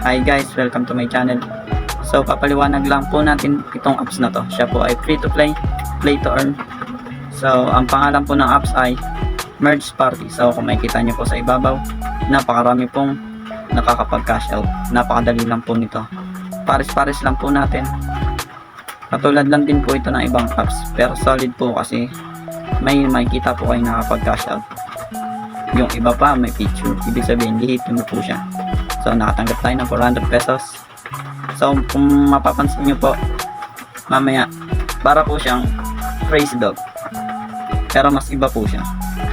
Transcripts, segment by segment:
Hi guys, welcome to my channel. So papaliwanag lang po natin itong apps na to. Siya po ay free to play, play to earn. So ang pangalan po ng apps ay Merge Party. So kung makikita nyo po sa ibabaw, napakarami pong nakakapag-cash out. Napakadali lang po nito. Pares-pares lang po natin. Katulad lang din po ito ng ibang apps, pero solid po kasi may makikita po kayo nakapag-cash out. Yung iba pa may picture, ibig sabihin lihitin mo po siya. So nakatanggap tayo ng 400 pesos. So kung mapapansin nyo po, mamaya para po siyang praise dog, pero mas iba po siya.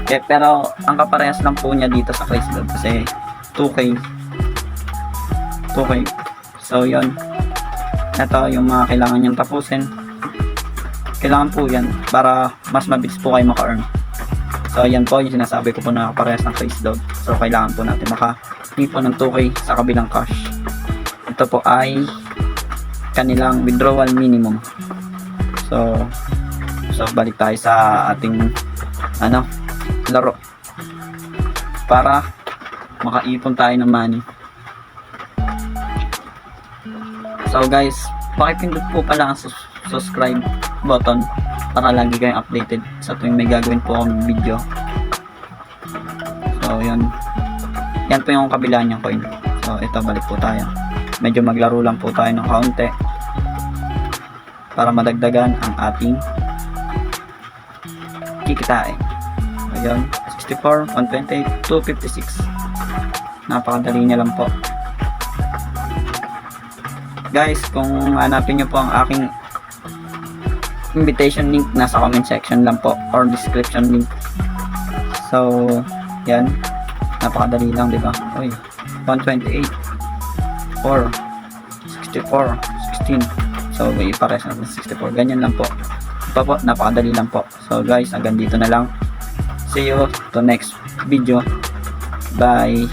Pero ang kaparehas lang po niya dito sa praise dog kasi 2K. So yon, ito yung mga kailangan niyang tapusin. Kailangan po yan para mas mabilis po kayo maka-earn. So yan po yung sinasabi ko po na parehas ng praise dog. So kailangan po natin maka-po ng 2K sa kabilang cash. Ito po ay kanilang withdrawal minimum. So balik tayo sa ating laro para makaipon tayo ng money. So guys, pakipindot po pala ang subscribe button para lagi kayong updated sa tuwing may gagawin po akong video. So yan po yung kabila niyang coin. So ito, balik po tayo. Medyo maglaro lang po tayo ng kaunti para madagdagan ang ating kikitain. Ayan, 64, 120, 256. Napakadali niya lang po. Guys, kung hanapin nyo po ang aking invitation link, nasa comment section lang po or description link. So yan, napakadali lang, diba? Uy, 128, 4, 64, 16. So may ipares natin 64, ganyan lang po. Ito po, napakadali lang po. So guys, hanggang dito na lang. See you to next video. Bye.